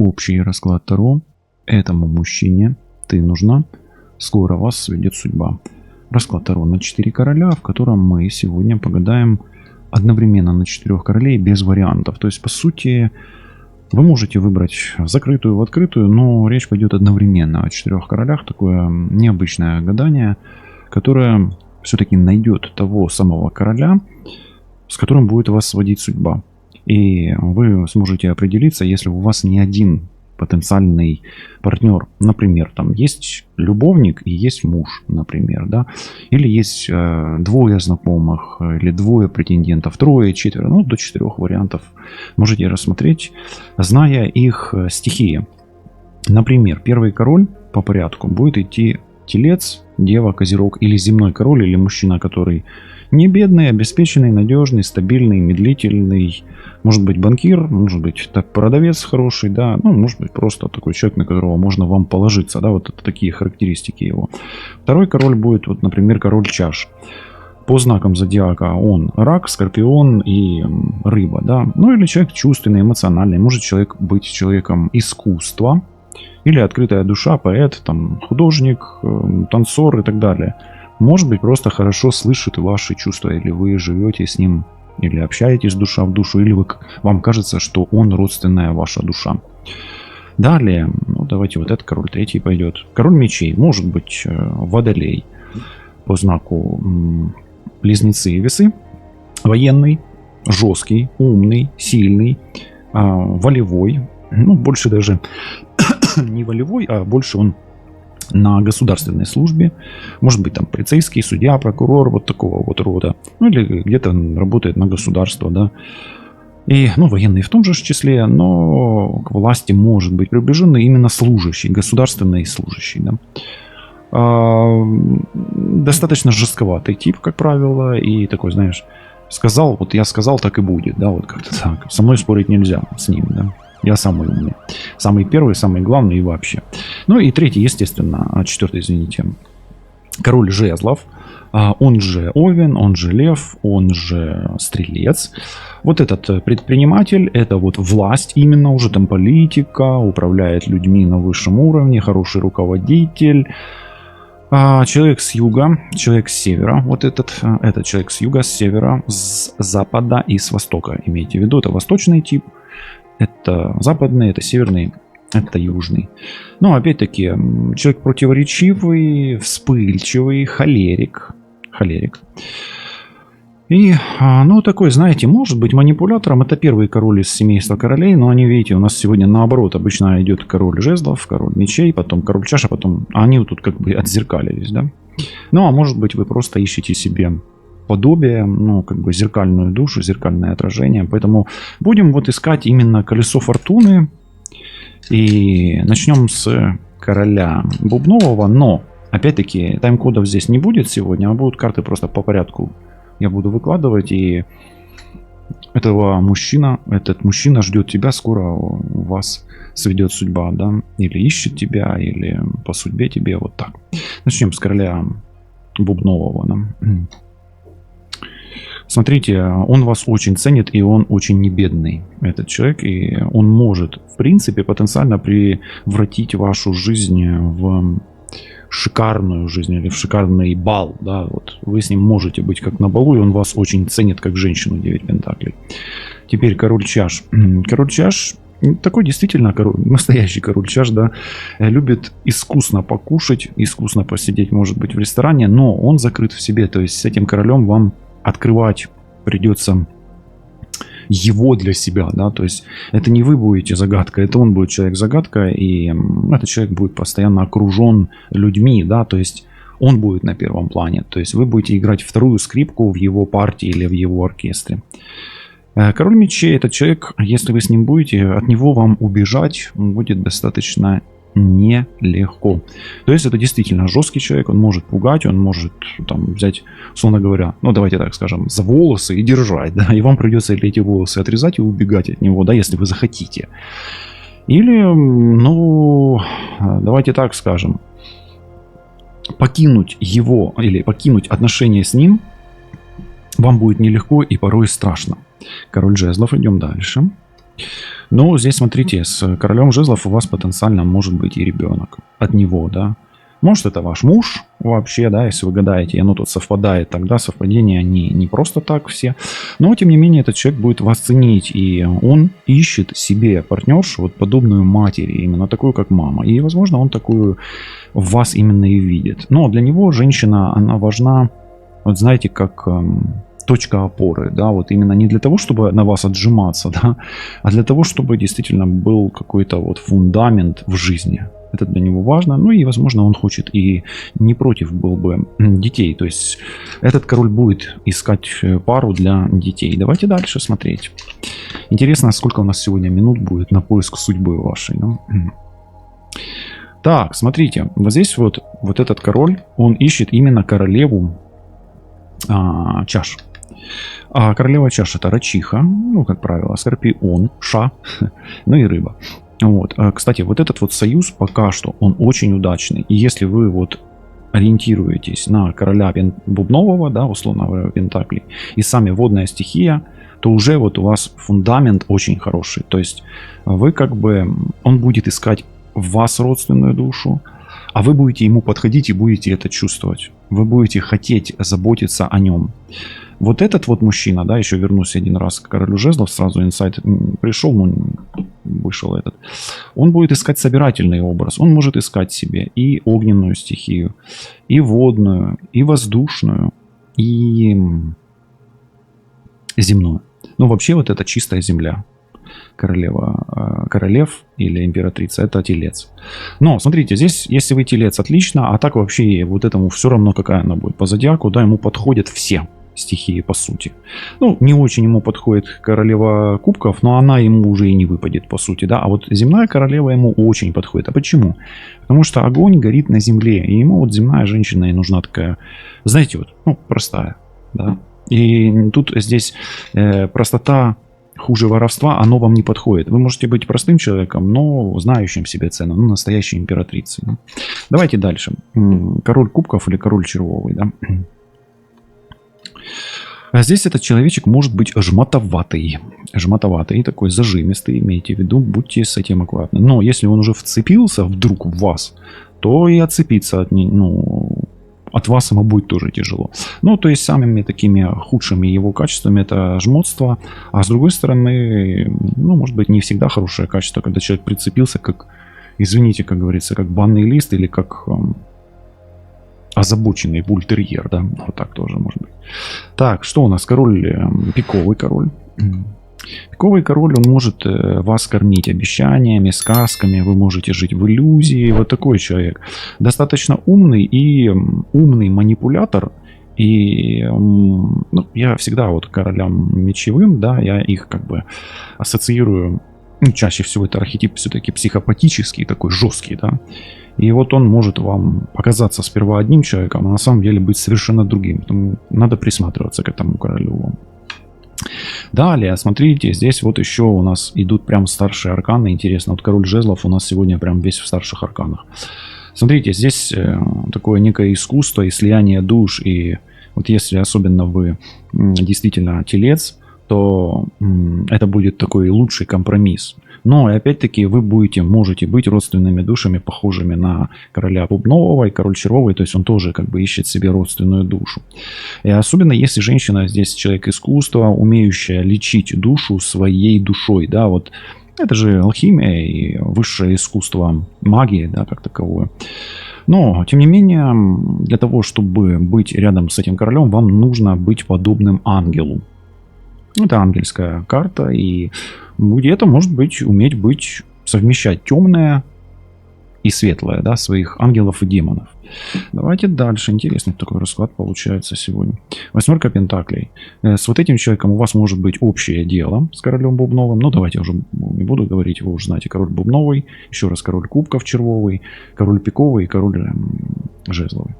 общий расклад Таро. Этому мужчине ты нужна. Скоро вас сведет судьба. Расклад Таро на 4 короля, в котором мы сегодня погадаем одновременно на 4 королей без вариантов. То есть, по сути, вы можете выбрать закрытую в открытую, но речь пойдет одновременно о 4 королях. Такое необычное гадание, которое все-таки найдет того самого короля, с которым будет вас сводить судьба. И вы сможете определиться, если у вас не один потенциальный партнер. Например, там есть любовник и есть муж, например, да. Или есть двое знакомых, или двое претендентов, трое, четверо, ну, до 4 вариантов можете рассмотреть, зная их стихии. Например, первый король по порядку будет идти Телец, Дева, Козерог, или земной король, или мужчина, который не бедный, обеспеченный, надежный, стабильный, медлительный. Может быть банкир, может быть продавец хороший, да, ну, может быть просто такой человек, на которого можно вам положиться, да, вот это такие характеристики его. Второй король будет, вот, например, король чаш. По знакам зодиака он рак, скорпион и рыба, да. Ну, или человек чувственный, эмоциональный. Может человек быть человеком искусства, или открытая душа, поэт, там, художник, танцор и так далее. Может быть, просто хорошо слышит ваши чувства, или вы живете с ним, или общаетесь душа в душу, или вам кажется, что он родственная ваша душа. Далее, ну, давайте вот этот король третий пойдет. Король мечей, может быть, водолей по знаку близнецы и весы. Военный, жесткий, умный, сильный, волевой. Ну, больше даже не волевой, а больше он на государственной службе. Может быть, там полицейский, судья, прокурор, вот такого вот рода. Ну, или где-то работает на государство, да. И, ну, военный в том же числе, но к власти может быть приближенный именно служащий, государственный служащий, да. Достаточно жестковатый тип, как правило, и такой, знаешь, сказал, вот я сказал, так и будет, да, вот как-то так. Со мной спорить нельзя, с ним, да. Я самый умный. Самый первый, самый главный и вообще. Ну и третий, естественно, четвертый, извините. Король жезлов. Он же Овен, он же Лев, он же Стрелец. Вот этот предприниматель, это вот власть именно, уже там политика, управляет людьми на высшем уровне, хороший руководитель. Человек с юга, человек с севера. Вот этот человек с юга, с севера, с запада и с востока. Имейте в виду, это восточный тип. Это западный, это северный, это южный. Но опять-таки, человек противоречивый, вспыльчивый, холерик. И, ну, такой, знаете, может быть манипулятором. Это первый король из семейства королей. Но они, видите, у нас сегодня наоборот. Обычно идет король жезлов, король мечей, потом король чаш, а потом они вот тут как бы отзеркалились, да. Ну, а может быть, вы просто ищете себе подобие, ну, как бы зеркальную душу, зеркальное отражение. Поэтому будем вот искать именно колесо фортуны. И начнем с короля бубнового. Но, опять-таки, тайм-кодов здесь не будет сегодня, а будут карты просто по порядку. Я буду выкладывать, и этот мужчина ждет тебя, скоро у вас сведет судьба, да, или ищет тебя, или по судьбе тебе, вот так. Начнем с короля бубнового, да. Смотрите, он вас очень ценит, и он очень не бедный, этот человек, и он может, в принципе, потенциально превратить вашу жизнь в шикарную жизнь или в шикарный бал, да, вот вы с ним можете быть как на балу, и он вас очень ценит как женщину, 9 пентаклей. Теперь король чаш. Король чаш такой действительно настоящий король чаш, да, любит искусно покушать, искусно посидеть, может быть, в ресторане, но он закрыт в себе, то есть с этим королем вам открывать придется его для себя, да, то есть это не вы будете загадка, это он будет человек-загадка, и этот человек будет постоянно окружен людьми, да, то есть он будет на первом плане, то есть вы будете играть вторую скрипку в его партии или в его оркестре. Король мечей, этот человек, если вы с ним будете, от него вам убежать будет достаточно нелегко. То есть это действительно жесткий человек, он может пугать, он может там взять, условно говоря, ну давайте так скажем, за волосы и держать, да, и вам придется эти волосы отрезать и убегать от него, да, если вы захотите. Или, ну, давайте так скажем, покинуть его или покинуть отношения с ним вам будет нелегко и порой страшно. Король жезлов, идем дальше. Ну, здесь смотрите, с королем жезлов у вас потенциально может быть и ребенок от него, да. Может, это ваш муж вообще, да, если вы гадаете, и оно тут совпадает, тогда совпадения они не просто так все. Но, тем не менее, этот человек будет вас ценить, и он ищет себе партнершу, вот подобную матери, именно такую, как мама. И, возможно, он такую в вас именно и видит. Но для него женщина, она важна, вот знаете, как точка опоры, да, вот именно не для того, чтобы на вас отжиматься, да, а для того, чтобы действительно был какой-то вот фундамент в жизни. Это для него важно. Ну и, возможно, он хочет и не против был бы детей. То есть этот король будет искать пару для детей. Давайте дальше смотреть. Интересно, сколько у нас сегодня минут будет на поиск судьбы вашей. Ну? Так, смотрите. Вот здесь вот этот король, он ищет именно королеву чаш. А королева чаш — это рачиха, ну, как правило, скорпион, ша, ну и рыба. Вот. Кстати, вот этот вот союз пока что, он очень удачный. И если вы вот ориентируетесь на короля бубнового, да, условно говоря, пентаклей, и сами водная стихия, то уже вот у вас фундамент очень хороший. То есть вы как бы, он будет искать в вас родственную душу, а вы будете ему подходить и будете это чувствовать. Вы будете хотеть заботиться о нем. Вот этот вот мужчина, да, еще вернусь один раз к королю жезлов, сразу инсайт пришел, но вышел этот. Он будет искать собирательный образ. Он может искать себе и огненную стихию, и водную, и воздушную, и земную. Ну, вообще вот это чистая земля. Королев или императрица — это телец. Но, смотрите, здесь, если вы телец, отлично, а так вообще вот этому все равно, какая она будет по зодиаку, да, ему подходят все стихии, по сути. Ну, не очень ему подходит королева кубков, но она ему уже и не выпадет, по сути, да. А вот земная королева ему очень подходит. А почему? Потому что огонь горит на земле, и ему вот земная женщина и нужна такая, знаете, вот, ну, простая, да. И тут здесь простота хуже воровства, оно вам не подходит. Вы можете быть простым человеком, но знающим себе цену, ну, настоящей императрицей. Да? Давайте дальше. Король кубков или король червовый, да. А здесь этот человечек может быть жмотоватый. Жмотоватый, такой зажимистый, имейте в виду, будьте с этим аккуратны. Но если он уже вцепился вдруг в вас, то и отцепиться от вас ему будет тоже тяжело. Ну, то есть самыми такими худшими его качествами это жмотство. А с другой стороны, ну, может быть, не всегда хорошее качество, когда человек прицепился как, извините, как говорится, как банный лист или как озабоченный бультерьер, да, вот так тоже может быть. Так, что у нас? Король, пиковый король. Пиковый король, он может вас кормить обещаниями, сказками, вы можете жить в иллюзии. Вот такой человек. Достаточно умный и умный манипулятор. И ну, я всегда вот королям мечевым, да, я их как бы ассоциирую, ну, чаще всего это архетип все-таки психопатический, такой жесткий, да. И вот он может вам показаться сперва одним человеком, а на самом деле быть совершенно другим. Поэтому надо присматриваться к этому королю. Далее, смотрите, здесь вот еще у нас идут прям старшие арканы. Интересно, вот король жезлов у нас сегодня прям весь в старших арканах. Смотрите, здесь такое некое искусство и слияние душ. И вот если особенно вы действительно телец, то это будет такой лучший компромисс. Но и опять-таки вы можете быть родственными душами, похожими на короля бубнового и король червовый, то есть он тоже как бы ищет себе родственную душу. И особенно если женщина здесь человек искусства, умеющая лечить душу своей душой, да, вот это же алхимия и высшее искусство магии, да, как таковое. Но, тем не менее, для того, чтобы быть рядом с этим королем, вам нужно быть подобным ангелу. Это ангельская карта, и где-то, может быть, уметь совмещать темное и светлое, да, своих ангелов и демонов. Давайте дальше. Интересный такой расклад получается сегодня. Восьмерка пентаклей. С вот этим человеком у вас может быть общее дело с королем бубновым. Ну, давайте я уже не буду говорить, вы уже знаете. Король бубновый, еще раз король кубков червовый, король пиковый и король жезловый.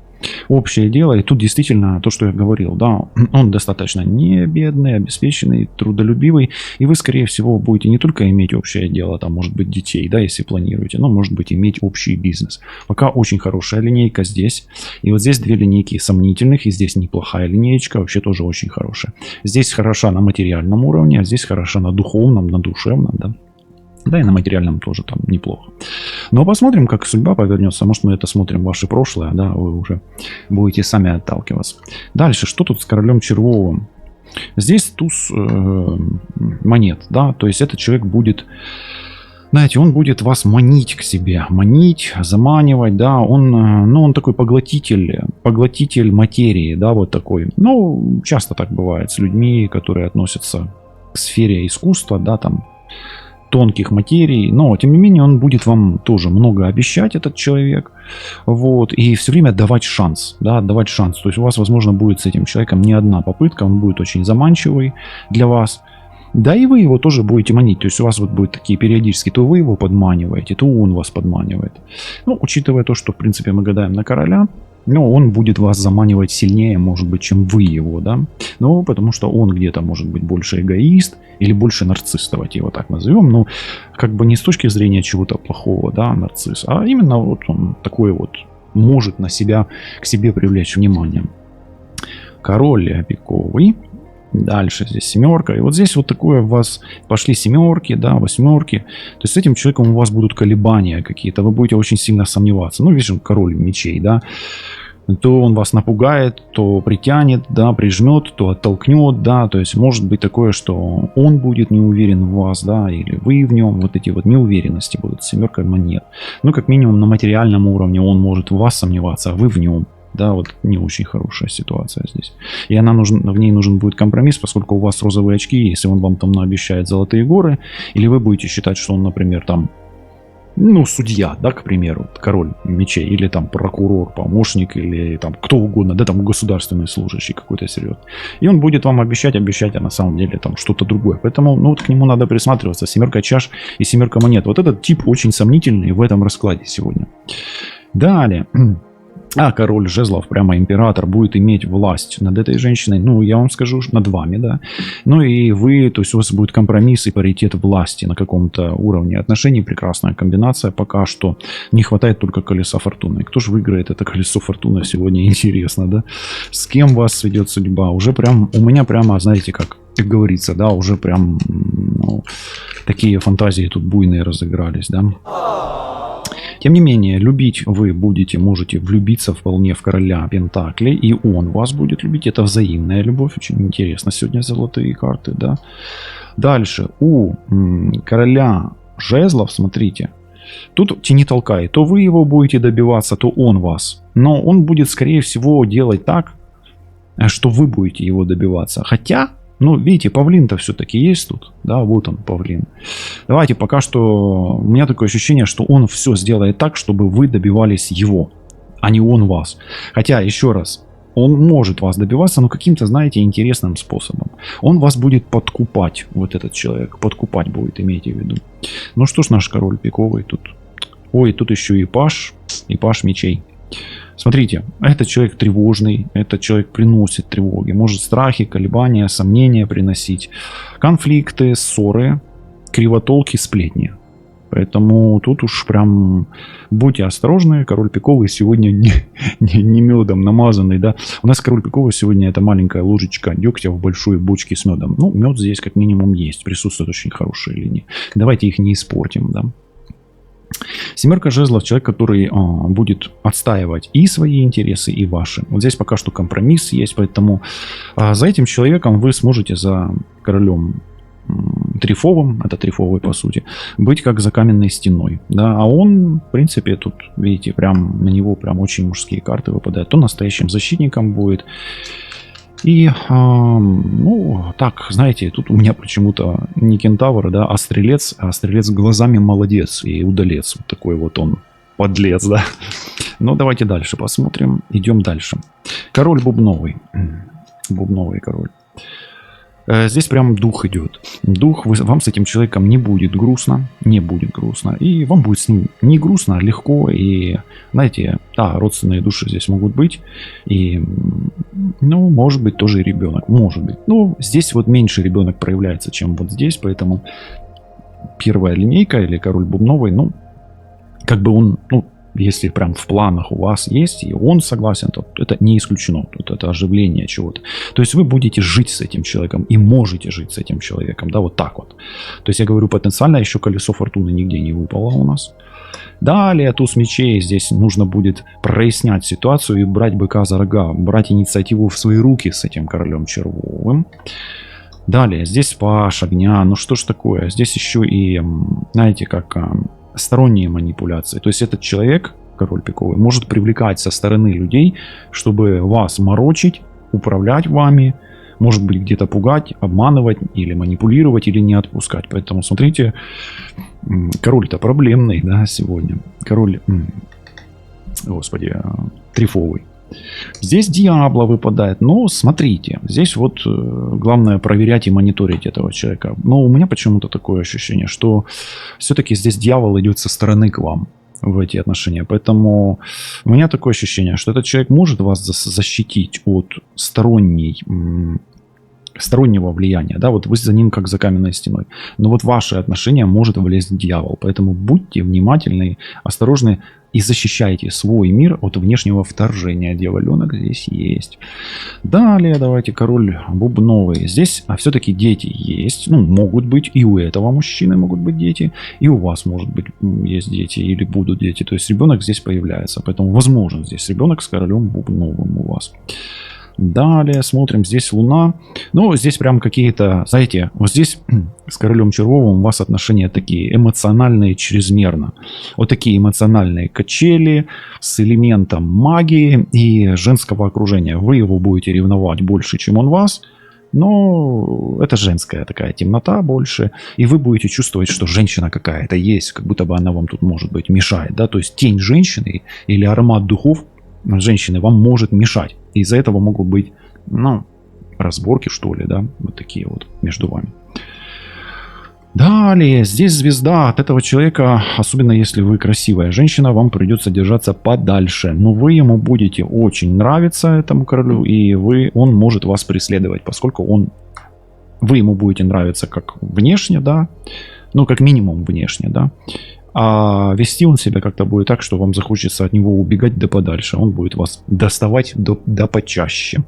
общее дело. И тут действительно то, что я говорил, да, он достаточно не бедный, обеспеченный, трудолюбивый. И вы, скорее всего, будете не только иметь общее дело, там, может быть, детей, да, если планируете, но, может быть, иметь общий бизнес. Пока очень хорошая линейка здесь. И вот здесь две линейки сомнительных, и здесь неплохая линеечка, вообще тоже очень хорошая. Здесь хороша на материальном уровне, а здесь хороша на духовном, на душевном, да. Да и на материальном тоже там неплохо. Но посмотрим, как судьба повернется. Может, мы это смотрим в ваше прошлое, да, вы уже будете сами отталкиваться. Дальше, что тут с королем червовым? Здесь туз монет, да, то есть этот человек будет, знаете, он будет вас манить к себе, манить, заманивать, да, он такой поглотитель материи, да, вот такой. Ну, часто так бывает с людьми, которые относятся к сфере искусства, да, там, тонких материй, но тем не менее он будет вам тоже много обещать, этот человек, вот, и все время давать шанс, да, давать шанс, то есть у вас, возможно, будет с этим человеком не одна попытка, он будет очень заманчивый для вас, да, и вы его тоже будете манить, то есть у вас вот будут такие периодически, то вы его подманиваете, то он вас подманивает, ну, учитывая то, что, в принципе, мы гадаем на короля, но он будет вас заманивать сильнее, может быть, чем вы его, да. Ну, потому что он где-то, может быть, больше эгоист или больше нарцисс, давайте его так назовем. Ну, как бы не с точки зрения чего-то плохого, да, нарцисс, а именно вот он такой вот может на себя, к себе привлечь внимание. Король пиковый. Дальше здесь семерка. И вот здесь вот такое у вас пошли семерки, да, восьмерки. То есть с этим человеком у вас будут колебания какие-то. Вы будете очень сильно сомневаться. Ну, видишь, король мечей, да. То он вас напугает, то притянет, да, прижмет, то оттолкнет, да. То есть может быть такое, что он будет не уверен в вас, да, или вы в нем. Вот эти вот неуверенности будут. Семерка монет. Ну, как минимум на материальном уровне он может в вас сомневаться, а вы в нем. Да, вот не очень хорошая ситуация здесь. И в ней нужен будет компромисс, поскольку у вас розовые очки, если он вам там наобещает золотые горы, или вы будете считать, что он, например, там, ну, судья, да, к примеру, король мечей, или там прокурор, помощник, или там кто угодно, да, там государственный служащий какой-то серьезный. И он будет вам обещать, а на самом деле там что-то другое. Поэтому, ну, вот к нему надо присматриваться. Семерка чаш и семерка монет. Вот этот тип очень сомнительный в этом раскладе сегодня. Далее. А король жезлов, прямо император, будет иметь власть над этой женщиной, ну, я вам скажу, над вами, да. Ну, и вы, то есть у вас будет компромисс и паритет власти на каком-то уровне отношений. Прекрасная комбинация пока что. Не хватает только колеса фортуны. Кто же выиграет это колесо фортуны сегодня, интересно, да? С кем вас сведет судьба? Уже прям, у меня прямо, знаете, как говорится, да, уже прям, ну, такие фантазии тут буйные разыгрались, да. Тем не менее, любить вы можете влюбиться вполне в короля Пентаклей, и он вас будет любить. Это взаимная любовь. Очень интересно сегодня золотые карты, да. Дальше, у короля жезлов, смотрите, тут тяни толкай. То вы его будете добиваться, то он вас. Но он будет, скорее всего, делать так, что вы будете его добиваться. Хотя... Ну, видите, павлин-то все-таки есть тут. Да, вот он, павлин. Давайте пока что... У меня такое ощущение, что он все сделает так, чтобы вы добивались его, а не он вас. Хотя, еще раз, он может вас добиваться, но каким-то, знаете, интересным способом. Он вас будет подкупать, вот этот человек. Подкупать будет, имейте в виду. Ну что ж, наш король пиковый тут. Ой, тут еще и паш мечей. Смотрите, этот человек тревожный, этот человек приносит тревоги, может страхи, колебания, сомнения приносить, конфликты, ссоры, кривотолки, сплетни. Поэтому тут уж прям будьте осторожны, король пиковый сегодня не медом намазанный, да. У нас король пиковый сегодня это маленькая ложечка дегтя в большой бочке с медом. Ну, мед здесь как минимум есть, присутствуют очень хорошие линии. Давайте их не испортим, да. Семерка жезлов, человек, который будет отстаивать и свои интересы, и ваши. Вот здесь пока что компромисс есть, поэтому за этим человеком вы сможете, за королем трифовым, это трифовый по сути, быть как за каменной стеной. Да? А он, в принципе, тут, видите, прям на него прям очень мужские карты выпадают. То настоящим защитником будет. И, ну, так, знаете, тут у меня почему-то не кентавр, да, а стрелец глазами молодец и удалец. Вот такой вот он, подлец, да. Но давайте дальше посмотрим. Идем дальше. Король бубновый. Бубновый король. Здесь прям дух идет. Дух, вам с этим человеком не будет грустно. Не будет грустно. И вам будет с ним не грустно, а легко. И, знаете, да, родственные души здесь могут быть. И, ну, может быть, тоже и ребенок. Может быть. Ну, здесь вот меньше ребенок проявляется, чем вот здесь. Поэтому первая линейка или король бубновый, ну, как бы он, ну, если прям в планах у вас есть, и он согласен, то это не исключено. Тут это оживление чего-то. То есть вы будете жить с этим человеком и можете жить с этим человеком. Да, вот так вот. То есть я говорю потенциально, еще колесо фортуны нигде не выпало у нас. Далее туз мечей. Здесь нужно будет прояснять ситуацию и брать быка за рога. Брать инициативу в свои руки с этим королем червовым. Далее, здесь паш огня. Ну что ж такое? Здесь еще и, знаете, как... сторонние манипуляции. То есть этот человек, король пиковый, может привлекать со стороны людей, чтобы вас морочить, управлять вами, может быть где-то пугать, обманывать или манипулировать, или не отпускать. Поэтому смотрите, король-то проблемный, да, сегодня. Король, господи, трифовый. Здесь Диабло выпадает, но смотрите, здесь вот главное проверять и мониторить этого человека. Но у меня почему-то такое ощущение, что все-таки здесь дьявол идет со стороны к вам в эти отношения. Поэтому у меня такое ощущение, что этот человек может вас защитить от стороннего влияния, да, вот вы за ним как за каменной стеной. Но вот в ваши отношения может влезть дьявол. Поэтому будьте внимательны, осторожны и защищайте свой мир от внешнего вторжения. Дьяволенок здесь есть. Далее давайте король бубновый. Здесь все-таки дети есть. Ну, могут быть. И у этого мужчины могут быть дети. И у вас, может быть, есть дети. Или будут дети. То есть ребенок здесь появляется. Поэтому возможен здесь ребенок с королем бубновым у вас. Далее смотрим, здесь Луна. Ну, здесь прям какие-то, знаете, вот здесь с королем червовым у вас отношения такие эмоциональные чрезмерно. Вот такие эмоциональные качели с элементом магии и женского окружения. Вы его будете ревновать больше, чем он вас. Но это женская такая темнота больше. И вы будете чувствовать, что женщина какая-то есть, как будто бы она вам тут, может быть, мешает. Да? То есть тень женщины или аромат духов женщины вам может мешать. И из-за этого могут быть, ну, разборки, что ли, да, вот такие вот между вами. Далее, здесь звезда. От этого человека, особенно если вы красивая женщина, вам придется держаться подальше. Но вы ему будете очень нравиться, этому королю, и он может вас преследовать, поскольку вы ему будете нравиться как внешне, да, ну, как минимум внешне, да. А вести он себя как-то будет так, что вам захочется от него убегать да подальше. Он будет вас доставать да почаще.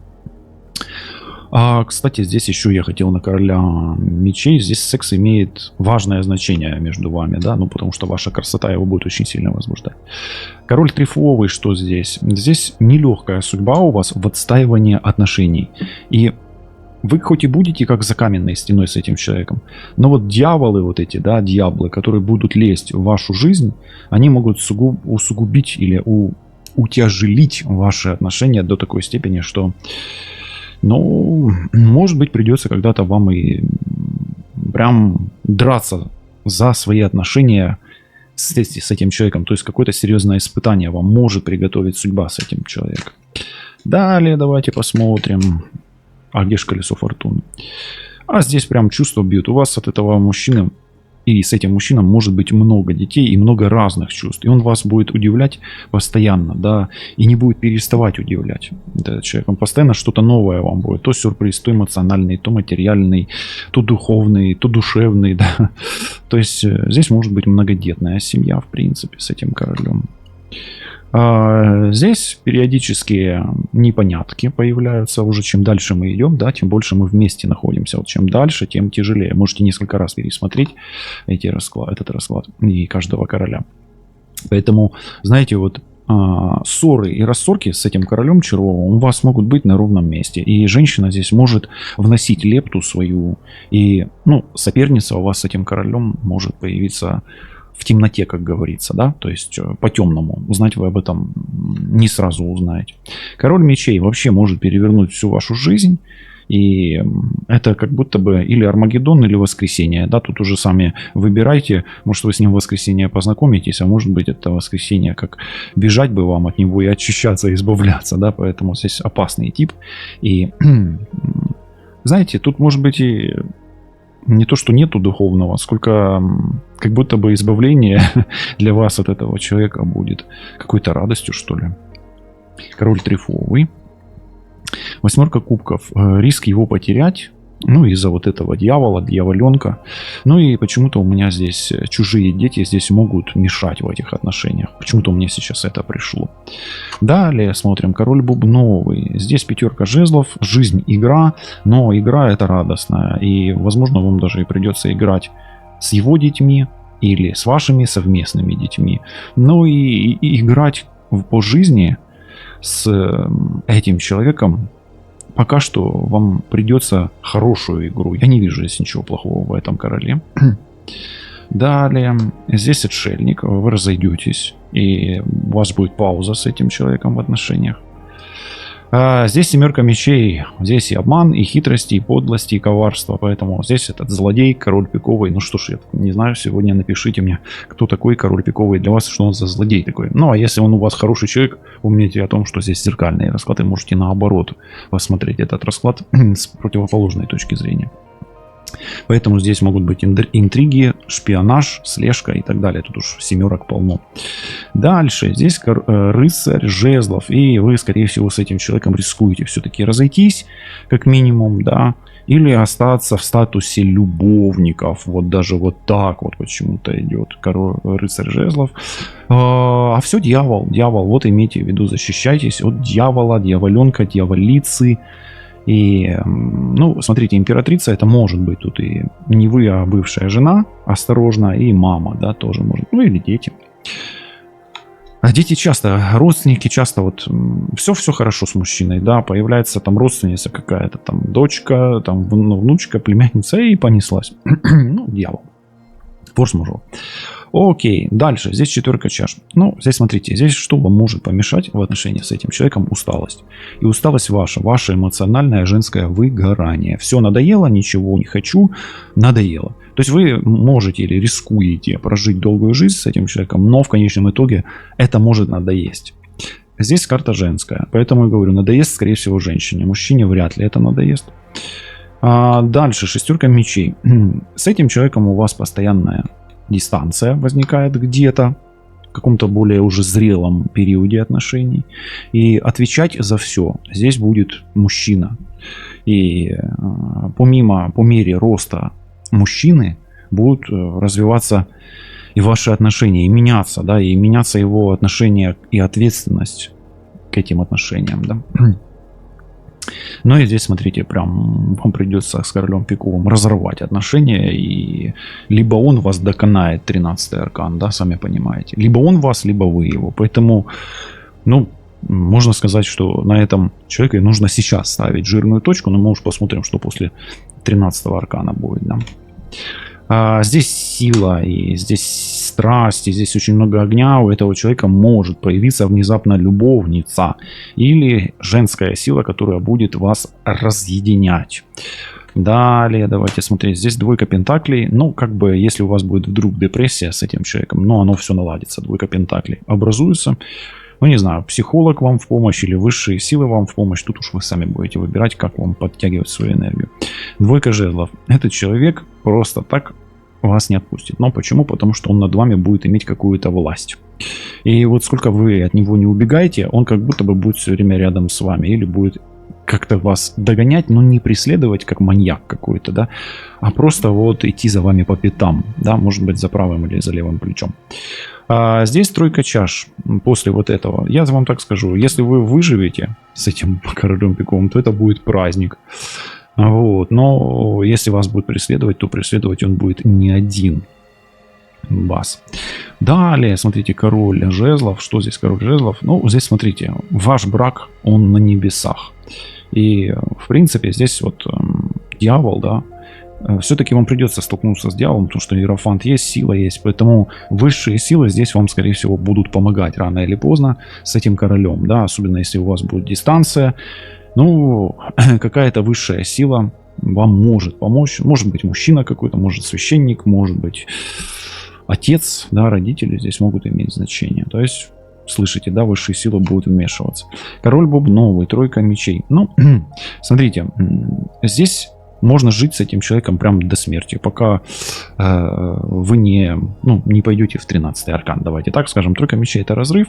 Кстати, здесь еще я хотел на короля мечей. Здесь секс имеет важное значение между вами, да, ну потому что ваша красота его будет очень сильно возбуждать. Король трифовый, что здесь? Здесь нелегкая судьба у вас в отстаивании отношений. И вы хоть и будете как за каменной стеной с этим человеком, но вот дьяволы вот эти, да, дьяволы, которые будут лезть в вашу жизнь, они могут усугубить или утяжелить ваши отношения до такой степени, что, ну, может быть, придется когда-то вам и прям драться за свои отношения с этим человеком. То есть какое-то серьезное испытание вам может приготовить судьба с этим человеком. Далее давайте посмотрим. А где же колесо фортуны? А здесь прям чувства бьют. У вас от этого мужчины и с этим мужчиной может быть много детей и много разных чувств. И он вас будет удивлять постоянно, да, и не будет переставать удивлять. Этот человек, он постоянно что-то новое вам будет. То сюрприз, то эмоциональный, то материальный, то духовный, то душевный, да. То есть здесь может быть многодетная семья, в принципе, с этим королем. Здесь периодически непонятки появляются. Уже чем дальше мы идем, да, тем больше мы вместе находимся. Вот чем дальше, тем тяжелее. Можете несколько раз пересмотреть этот расклад и каждого короля. Поэтому, знаете, вот ссоры и рассорки с этим королем червовым у вас могут быть на ровном месте. И женщина здесь может вносить лепту свою. И, ну, соперница у вас с этим королем может появиться в темноте, как говорится, да, то есть по-темному. Узнать вы об этом не сразу узнаете. Король мечей вообще может перевернуть всю вашу жизнь. И это как будто бы или Армагеддон, или воскресенье. Да, тут уже сами выбирайте. Может, вы с ним в воскресенье познакомитесь, а может быть, это воскресенье, как бежать бы вам от него и очищаться, избавляться. Да, поэтому здесь опасный тип. И знаете, тут может быть и не то, что нету духовного, сколько как будто бы избавление для вас от этого человека будет какой-то радостью, что ли. Король трефовый. Восьмерка кубков. Риск его потерять. Ну, из-за вот этого дьявола, дьяволенка. Ну и почему-то у меня здесь чужие дети здесь могут мешать в этих отношениях. Почему-то у меня сейчас это пришло. Далее смотрим. Король бубновый. Здесь пятерка жезлов. Жизнь, игра. Но игра это радостная. И, возможно, вам даже и придется играть с его детьми или с вашими совместными детьми. Ну и играть по жизни с этим человеком. Пока что вам придется хорошую игру. Я не вижу здесь ничего плохого в этом короле. Далее. Здесь отшельник. Вы разойдетесь. И у вас будет пауза с этим человеком в отношениях. Здесь семерка мечей. Здесь и обман, и хитрости, и подлости, и коварство. Поэтому здесь этот злодей, король пиковый. Ну что ж, я не знаю, сегодня напишите мне, кто такой король пиковый для вас, что он за злодей такой. Ну а если он у вас хороший человек, помните о том, что здесь зеркальные расклады. Можете наоборот посмотреть этот расклад с противоположной точки зрения. Поэтому здесь могут быть интриги, шпионаж, слежка и так далее. Тут уж семерок полно. Дальше. Здесь рыцарь жезлов. И вы, скорее всего, с этим человеком рискуете все-таки разойтись, как минимум, да. Или остаться в статусе любовников. Вот даже вот так вот почему-то идет рыцарь жезлов. А все дьявол. Дьявол. Вот имейте в виду, защищайтесь от дьявола, дьяволенка, дьяволицы. И, ну, смотрите, императрица это может быть тут и не вы, а бывшая жена, осторожно, и мама, да, тоже может, ну или дети. А дети часто, родственники часто вот, все хорошо с мужчиной, да, появляется там родственница какая-то, там дочка, там внучка, племянница и понеслась. Ну, дьявол. Форс-мажор. Окей, дальше. Здесь четверка чаш. Ну, здесь смотрите, здесь что вам может помешать в отношении с этим человеком? Усталость. И усталость ваша, ваше эмоциональное женское выгорание. Все надоело, ничего не хочу, надоело. То есть вы можете или рискуете прожить долгую жизнь с этим человеком, но в конечном итоге это может надоесть. Здесь карта женская, поэтому я говорю, надоест, скорее всего, женщине. Мужчине вряд ли это надоест. Дальше, шестерка мечей. С этим человеком у вас постоянная дистанция возникает где-то в каком-то более уже зрелом периоде отношений. И отвечать за все здесь будет мужчина. И по мере роста мужчины будут развиваться и ваши отношения, и меняться, да, и меняться его отношения и ответственность к этим отношениям, да. Ну и здесь, смотрите, прям вам придется с королем пиковым разорвать отношения, и либо он вас доконает, 13-й аркан, да, сами понимаете, либо он вас, либо вы его. Поэтому, ну, можно сказать, что на этом человеке нужно сейчас ставить жирную точку, но мы уж посмотрим, что после 13-го аркана будет, да. Здесь сила, и здесь страсть, и здесь очень много огня. У этого человека может появиться внезапно любовница или женская сила, которая будет вас разъединять. Далее давайте смотреть. Здесь двойка пентаклей. Ну, как бы, если у вас будет вдруг депрессия с этим человеком, но оно все наладится. Двойка пентаклей образуется. Ну, не знаю, психолог вам в помощь или высшие силы вам в помощь. Тут уж вы сами будете выбирать, как вам подтягивать свою энергию. Двойка жезлов. Этот человек просто так вас не отпустит. Но почему? Потому что он над вами будет иметь какую-то власть. И вот сколько вы от него не убегаете, он как будто бы будет все время рядом с вами. Или будет как-то вас догонять, но не преследовать как маньяк какой-то, да, а просто вот идти за вами по пятам, да, может быть за правым или за левым плечом. А здесь тройка чаш после вот этого. Я вам так скажу, если вы выживете с этим королем пиковым, то это будет праздник. Вот. Но если вас будет преследовать, то преследовать он будет не один вас. Далее, смотрите, король жезлов. Что здесь король жезлов? Ну, здесь, смотрите, ваш брак, он на небесах. И, в принципе, здесь вот дьявол, да, все-таки вам придется столкнуться с дьяволом, потому что иерофант есть, сила есть. Поэтому высшие силы здесь вам, скорее всего, будут помогать рано или поздно с этим королем, да, особенно если у вас будет дистанция. Ну, какая-то высшая сила вам может помочь. Может быть, мужчина какой-то, может, священник, может быть, отец, да, родители здесь могут иметь значение. То есть, слышите, да, высшие силы будут вмешиваться. Король бубновый, тройка мечей. Ну, смотрите, здесь можно жить с этим человеком прям до смерти, пока вы не пойдете в 13-й аркан. Давайте так скажем, тройка мечей — это разрыв.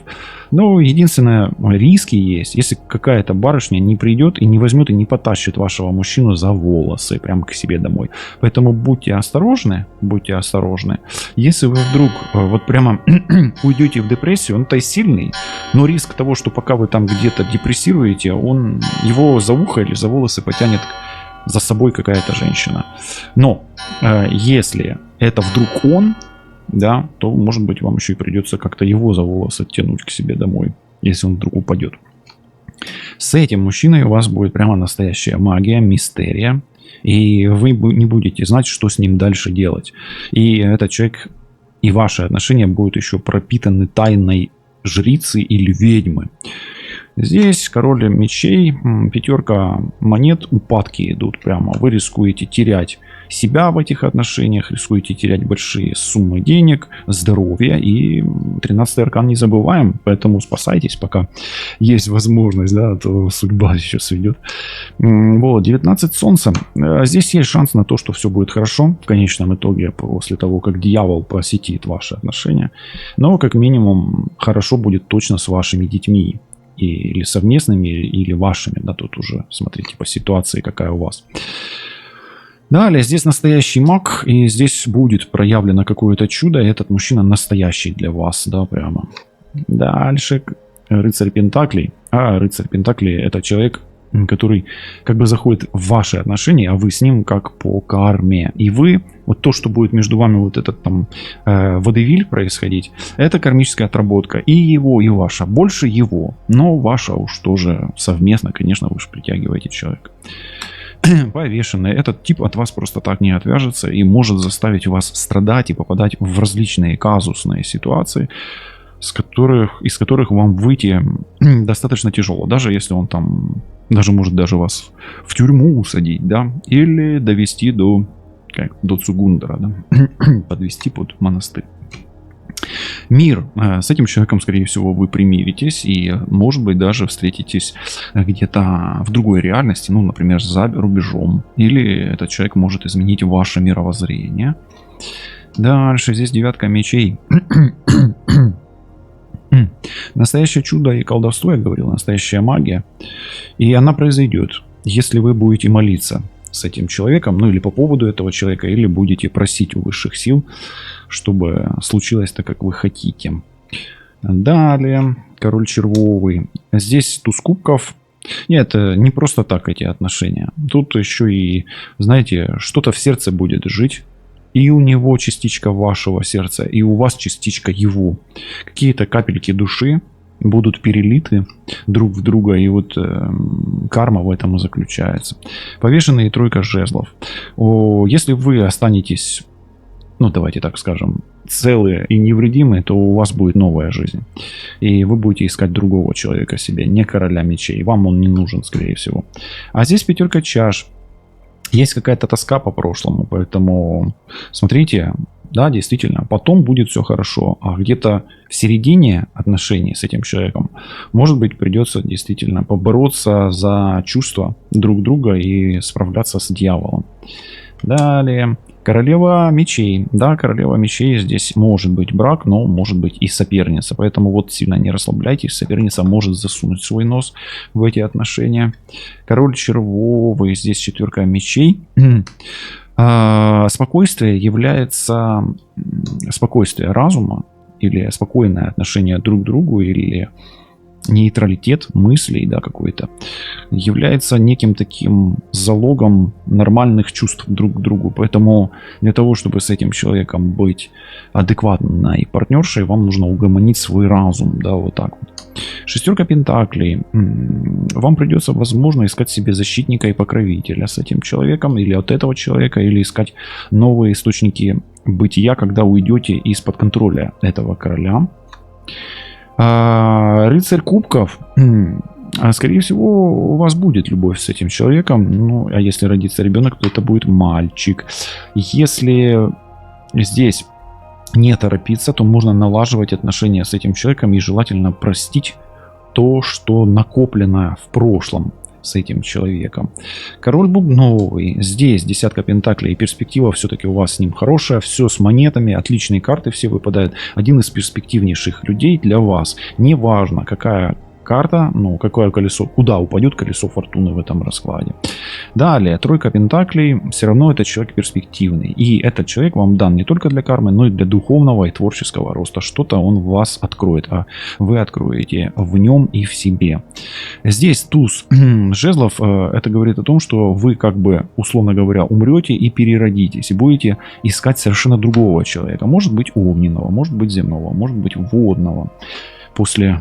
Но единственное, риски есть, если какая-то барышня не придет и не возьмет и не потащит вашего мужчину за волосы прямо к себе домой. Поэтому будьте осторожны, будьте осторожны. Если вы вдруг вот прямо уйдете в депрессию, он-то и сильный, но риск того, что пока вы там где-то депрессируете, его за ухо или за волосы потянет за собой какая-то женщина. Но если это вдруг он, да, то, может быть, вам еще и придется как-то его за волосы тянуть к себе домой, если он вдруг упадет. С этим мужчиной у вас будет прямо настоящая магия, мистерия, и вы не будете знать, что с ним дальше делать. И этот человек, и ваши отношения будут еще пропитаны тайной жрицы или ведьмы. Здесь король мечей, пятерка монет, упадки идут прямо. Вы рискуете терять себя в этих отношениях, рискуете терять большие суммы денег, здоровье. И 13-й аркан не забываем, поэтому спасайтесь, пока есть возможность, да, а то судьба еще сведет. Вот, 19 солнца. Здесь есть шанс на то, что все будет хорошо в конечном итоге, после того, как дьявол посетит ваши отношения. Но, как минимум, хорошо будет точно с вашими детьми. Или совместными, или вашими, да, тут уже смотрите по ситуации, какая у вас. Далее, здесь настоящий маг, и здесь будет проявлено какое-то чудо, и этот мужчина настоящий для вас, да, прямо. Дальше, рыцарь Пентаклей. А рыцарь Пентаклей — это человек, который как бы заходит в ваши отношения, а вы с ним как по карме. И вы, вот то, что будет между вами вот этот там водевиль происходить, это кармическая отработка. И его, и ваша. Больше его, но ваша уж тоже совместно, конечно, вы же притягиваете человека. Повешенный. Этот тип от вас просто так не отвяжется и может заставить вас страдать и попадать в различные казусные ситуации, из которых вам выйти достаточно тяжело. Даже если он там, может даже вас в тюрьму усадить, да, или довести до Цугундера, да, подвести под монастырь. Мир. С этим человеком, скорее всего, вы примиритесь и, может быть, даже встретитесь где-то в другой реальности, ну, например, за рубежом. Или этот человек может изменить ваше мировоззрение. Дальше здесь девятка мечей. Настоящее чудо и колдовство, я говорил, настоящая магия. И она произойдет, если вы будете молиться с этим человеком, ну или по поводу этого человека, или будете просить у высших сил, чтобы случилось так, как вы хотите. Далее, король червовый. Здесь туз кубков. Нет, это не просто так эти отношения. Тут еще и, знаете, что-то в сердце будет жить. И у него частичка вашего сердца, и у вас частичка его. Какие-то капельки души будут перелиты друг в друга, и вот карма в этом и заключается. Повешенный и тройка жезлов. Если вы останетесь, ну давайте так скажем, целые и невредимые, то у вас будет новая жизнь. И вы будете искать другого человека себе, не короля мечей. Вам он не нужен, скорее всего. А здесь пятерка чаш. Есть какая-то тоска по прошлому, поэтому смотрите, да, действительно, потом будет все хорошо, а где-то в середине отношений с этим человеком, может быть, придется действительно побороться за чувства друг друга и справляться с дьяволом. Далее, королева мечей. Да, королева мечей, здесь может быть брак, но может быть и соперница. Поэтому вот сильно не расслабляйтесь. Соперница может засунуть свой нос в эти отношения. Король червовый. Здесь четверка мечей. Спокойствие является спокойствие разума или спокойное отношение друг к другу, или нейтралитет мыслей, да, какой-то, является неким таким залогом нормальных чувств друг к другу. Поэтому для того, чтобы с этим человеком быть адекватной партнершей, вам нужно угомонить свой разум, да, вот так вот. Шестерка пентаклей. Вам придется, возможно, искать себе защитника и покровителя с этим человеком, или от этого человека, или искать новые источники бытия, когда уйдете из-под контроля этого короля. Рыцарь кубков. Скорее всего, у вас будет любовь с этим человеком. Ну, а если родится ребенок, то это будет мальчик. Если здесь не торопиться, то можно налаживать отношения с этим человеком и желательно простить то, что накоплено в прошлом. с этим человеком. Король бубновый. Здесь десятка пентаклей и перспектива все-таки у вас с ним хорошая. Все с монетами, отличные карты все выпадают. Один из перспективнейших людей для вас. Неважно, какая карта, ну, какое колесо, куда упадет колесо фортуны в этом раскладе. Далее, тройка пентаклей, все равно этот человек перспективный. И этот человек вам дан не только для кармы, но и для духовного и творческого роста. Что-то он в вас откроет, а вы откроете в нем и в себе. Здесь туз жезлов, это говорит о том, что вы, как бы, условно говоря, умрете и переродитесь. И будете искать совершенно другого человека. Может быть огненного, может быть земного, может быть водного. После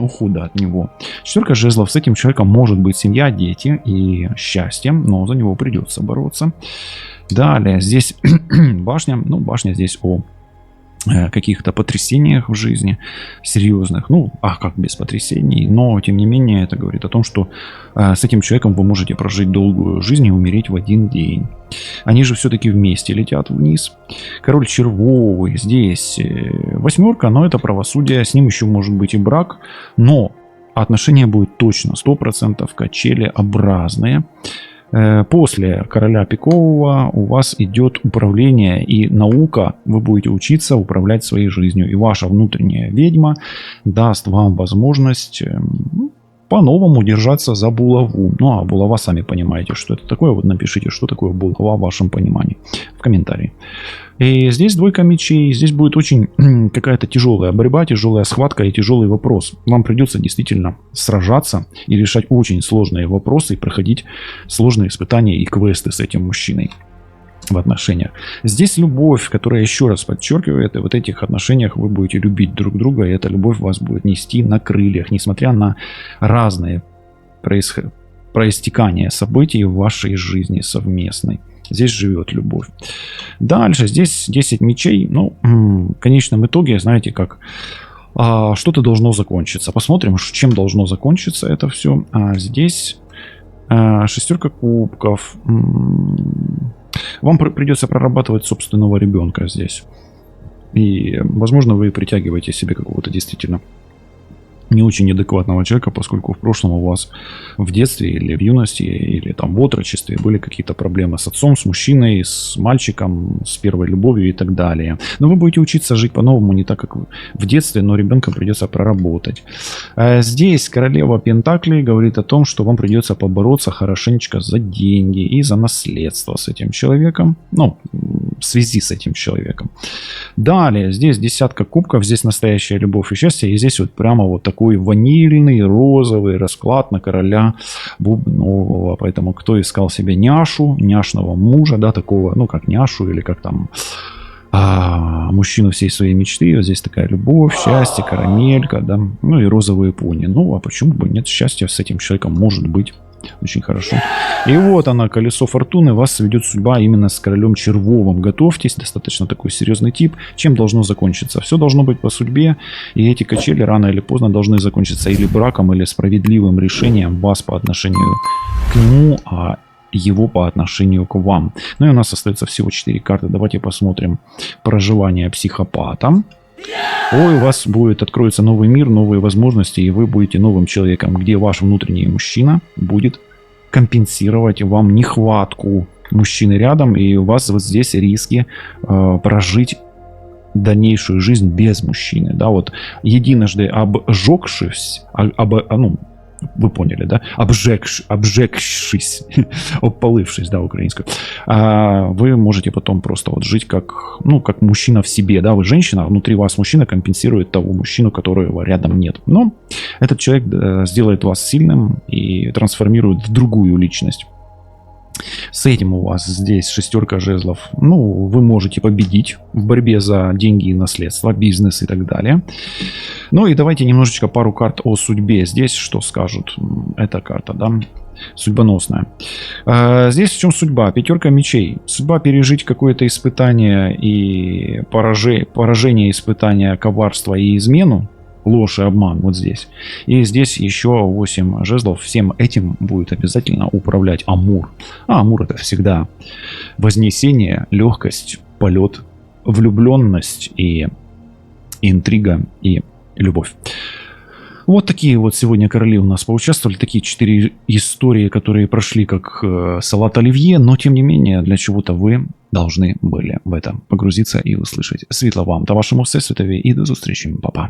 ухода от него. Четверка жезлов. С этим человеком может быть семья, дети и счастье, но за него придется бороться. Далее здесь башня. Ну, башня здесь о каких-то потрясениях в жизни серьезных. Ну, а как без потрясений? Но, тем не менее, это говорит о том, что с этим человеком вы можете прожить долгую жизнь и умереть в один день. Они же все-таки вместе летят вниз. Король червовый. Здесь восьмерка, но это правосудие. С ним еще может быть и брак. Но отношения будут точно 100% качелеобразные. После короля пикового у вас идет управление и наука. Вы будете учиться управлять своей жизнью. И ваша внутренняя ведьма даст вам возможность по-новому держаться за булаву. Ну, а булава, сами понимаете, что это такое. Вот напишите, что такое булава в вашем понимании в комментарии. И здесь двойка мечей. Здесь будет очень какая-то тяжелая борьба, тяжелая схватка и тяжелый вопрос. Вам придется действительно сражаться и решать очень сложные вопросы и проходить сложные испытания и квесты с этим мужчиной в отношениях. Здесь любовь, которая, еще раз подчеркивает, и в этих отношениях вы будете любить друг друга, и эта любовь вас будет нести на крыльях, несмотря на разные проистекания событий в вашей жизни совместной. Здесь живет любовь. Дальше, здесь 10 мечей. Ну, в конечном итоге, знаете, как что-то должно закончиться. Посмотрим, чем должно закончиться это все. Здесь шестерка кубков. Вам придется прорабатывать собственного ребенка здесь. И, возможно, вы притягиваете себе какого-то действительно не очень адекватного человека, поскольку в прошлом у вас в детстве или в юности, или там в отрочестве были какие-то проблемы с отцом, с мужчиной, с мальчиком, с первой любовью и так далее. Но вы будете учиться жить по-новому, не так, как в детстве, но ребенка придется проработать. Здесь королева Пентаклей говорит о том, что вам придется побороться хорошенечко за деньги и за наследство с этим человеком. Ну, в связи с этим человеком. Далее, здесь десятка кубков, здесь настоящая любовь и счастье, и здесь вот прямо вот такой ванильный, розовый расклад на короля бубнового. Поэтому кто искал себе няшу, няшного мужа, да, такого, ну, как няшу или как там мужчину всей своей мечты, вот здесь такая любовь, счастье, карамелька, да, ну и розовые пони. Ну, а почему бы нет, счастья с этим человеком может быть. Очень хорошо. И вот она, колесо фортуны. Вас сведет судьба именно с королем червовым. Готовьтесь, достаточно такой серьезный тип. Чем должно закончиться? Все должно быть по судьбе. И эти качели рано или поздно должны закончиться или браком, или справедливым решением вас по отношению к нему, а его по отношению к вам. Ну и у нас остается всего 4 карты. Давайте посмотрим проживание психопата. Ой, у вас откроется новый мир, новые возможности, и вы будете новым человеком, где ваш внутренний мужчина будет компенсировать вам нехватку мужчины рядом, и у вас вот здесь риски прожить дальнейшую жизнь без мужчины. Да, вот единожды обжегшись, вы поняли, да? Обжегшись, опалившись, да, украинскую. Вы можете потом просто вот жить как, ну, как мужчина в себе, да? Вы женщина, а внутри вас мужчина компенсирует того мужчину, которого рядом нет. Но этот человек сделает вас сильным и трансформирует в другую личность. С этим у вас здесь шестерка жезлов. Ну, вы можете победить в борьбе за деньги и наследство, бизнес и так далее. Ну и давайте немножечко пару карт о судьбе. Здесь что скажут? Эта карта, да? Судьбоносная. Здесь в чем судьба? Пятерка мечей. Судьба пережить какое-то испытание и поражение, испытания, коварство и измену. Ложь и обман вот здесь. И здесь еще 8 жезлов. Всем этим будет обязательно управлять Амур. А Амур — это всегда вознесение, легкость, полет, влюбленность и интрига и любовь. Вот такие вот сегодня короли у нас поучаствовали. Такие 4 истории, которые прошли как салат оливье. Но, тем не менее, для чего-то вы должны были в это погрузиться и услышать. Світла вам та вашому всесвітові. І до зустрічі. Па-па.